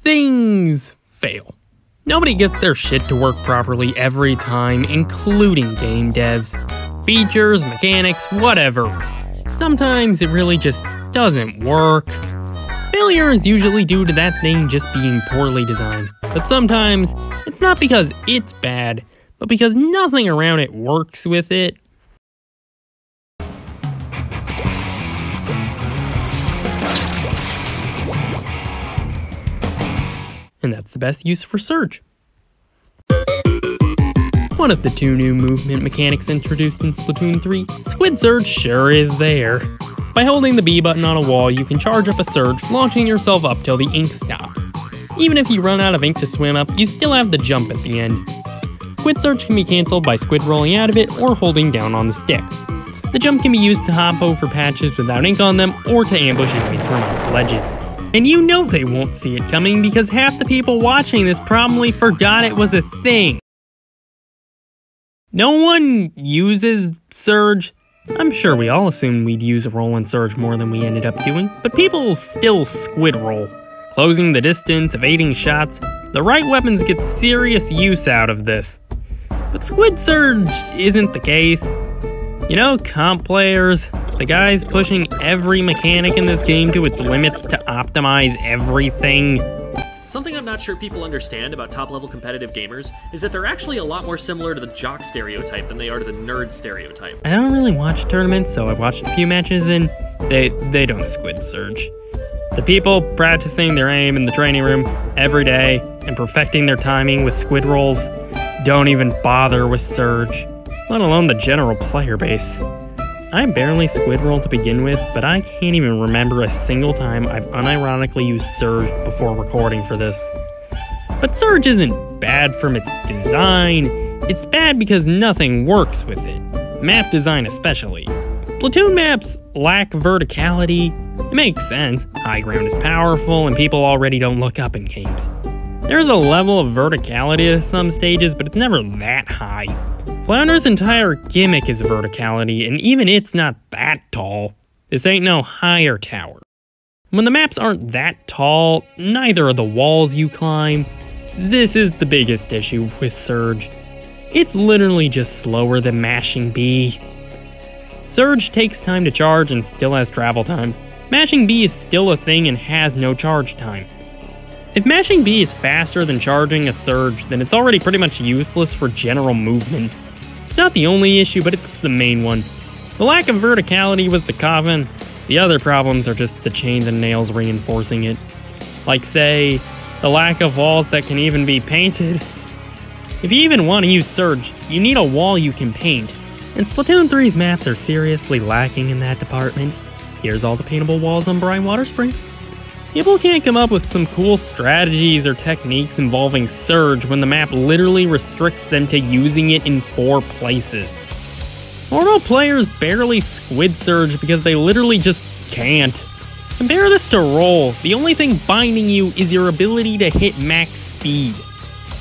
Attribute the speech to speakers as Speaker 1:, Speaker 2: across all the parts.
Speaker 1: things fail. Nobody gets their shit to work properly every time, including game devs. Features, mechanics, whatever. Sometimes it really just doesn't work. Failure is usually due to that thing just being poorly designed. But sometimes, it's not because it's bad, but because nothing around it works with it. And that's the best use for Surge. One of the two new movement mechanics introduced in Splatoon 3, Squid Surge sure is there. By holding the B button on a wall, you can charge up a surge, launching yourself up till the ink stops. Even if you run out of ink to swim up, you still have the jump at the end. Squid Surge can be cancelled by Squid rolling out of it or holding down on the stick. The jump can be used to hop over patches without ink on them or to ambush enemies from off ledges. And you know they won't see it coming because half the people watching this probably forgot it was a thing. No one uses Surge. I'm sure we all assumed we'd use a roll and Surge more than we ended up doing, but people still squid roll. Closing the distance, evading shots, the right weapons get serious use out of this. But Squid Surge isn't the case. You know, comp players, the guys pushing every mechanic in this game to its limits to optimize everything.
Speaker 2: Something I'm not sure people understand about top-level competitive gamers is that they're actually a lot more similar to the jock stereotype than they are to the nerd stereotype.
Speaker 1: I don't really watch tournaments, so I've watched a few matches and they don't Squid Surge. The people practicing their aim in the training room every day and perfecting their timing with squid rolls don't even bother with Surge, let alone the general player base. I barely squid roll to begin with, but I can't even remember a single time I've unironically used Surge before recording for this. But Surge isn't bad from its design, it's bad because nothing works with it, map design especially. Splatoon maps lack verticality. It makes sense, high ground is powerful and people already don't look up in games. There's a level of verticality at some stages, but it's never that high. Flounder's entire gimmick is verticality, and even it's not that tall. This ain't no higher tower. When the maps aren't that tall, neither are the walls you climb. This is the biggest issue with Surge. It's literally just slower than mashing B. Surge takes time to charge and still has travel time. Mashing B is still a thing and has no charge time. If mashing B is faster than charging a Surge, then it's already pretty much useless for general movement. It's not the only issue, but it's the main one. The lack of verticality was the coffin. The other problems are just the chains and nails reinforcing it. Like, say, the lack of walls that can even be painted. If you even want to use Surge, you need a wall you can paint. And Splatoon 3's maps are seriously lacking in that department. Here's all the paintable walls on Brine Water Springs. People can't come up with some cool strategies or techniques involving Surge when the map literally restricts them to using it in 4 places. Normal players barely squid Surge because they literally just can't. Compare this to roll. The only thing binding you is your ability to hit max speed.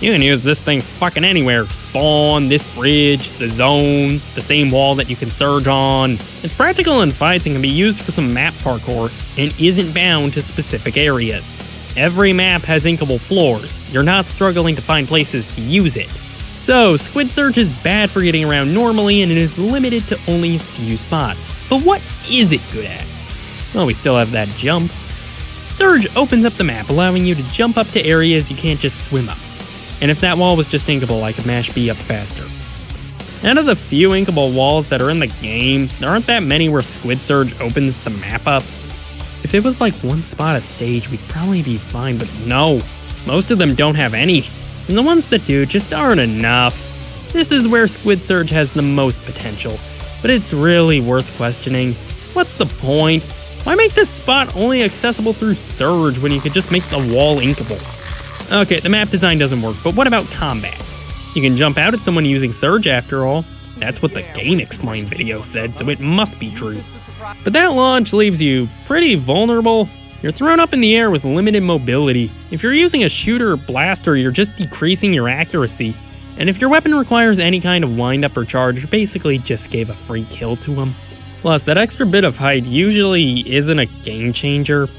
Speaker 1: You can use this thing fucking anywhere. Spawn, this bridge, the zone, the same wall that you can surge on. It's practical in fights and can be used for some map parkour and isn't bound to specific areas. Every map has inkable floors. You're not struggling to find places to use it. So, Squid Surge is bad for getting around normally and it is limited to only a few spots. But what is it good at? Well, we still have that jump. Surge opens up the map, allowing you to jump up to areas you can't just swim up. And if that wall was just inkable, I could mash B up faster. Out of the few inkable walls that are in the game, there aren't that many where Squid Surge opens the map up. If it was like one spot a stage, we'd probably be fine, but no. Most of them don't have any, and the ones that do just aren't enough. This is where Squid Surge has the most potential, but it's really worth questioning. What's the point? Why make this spot only accessible through Surge when you could just make the wall inkable? Okay, the map design doesn't work, but what about combat? You can jump out at someone using Surge after all. That's what the Game Explain video said, so it must be true. But that launch leaves you pretty vulnerable. You're thrown up in the air with limited mobility. If you're using a shooter or blaster, you're just decreasing your accuracy. And if your weapon requires any kind of wind-up or charge, you basically just gave a free kill to him. Plus, that extra bit of height usually isn't a game changer.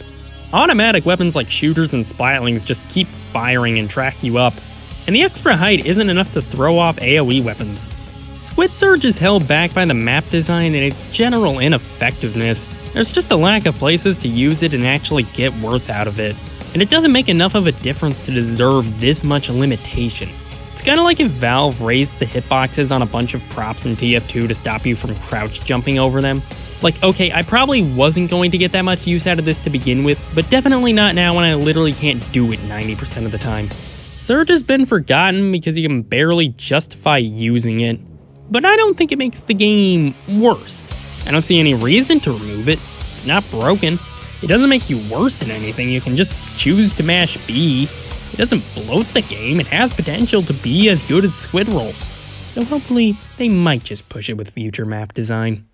Speaker 1: Automatic weapons like shooters and splatlings just keep firing and track you up, and the extra height isn't enough to throw off AoE weapons. Squid Surge is held back by the map design and its general ineffectiveness. There's just a lack of places to use it and actually get worth out of it, and it doesn't make enough of a difference to deserve this much limitation. It's kinda like if Valve raised the hitboxes on a bunch of props in TF2 to stop you from crouch jumping over them. Like, okay, I probably wasn't going to get that much use out of this to begin with, but definitely not now when I literally can't do it 90% of the time. Surge has been forgotten because you can barely justify using it, but I don't think it makes the game worse. I don't see any reason to remove it. It's not broken. It doesn't make you worse than anything. You can just choose to mash B. It doesn't bloat the game. It has potential to be as good as Squid Roll. So hopefully, they might just push it with future map design.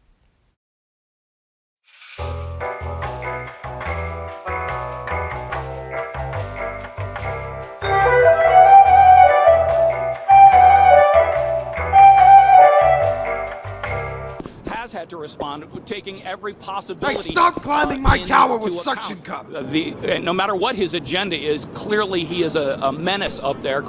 Speaker 3: Had to respond, taking every possibility.
Speaker 4: Hey, stop climbing my tower with suction cup!
Speaker 3: No matter what his agenda is, clearly he is a menace up there.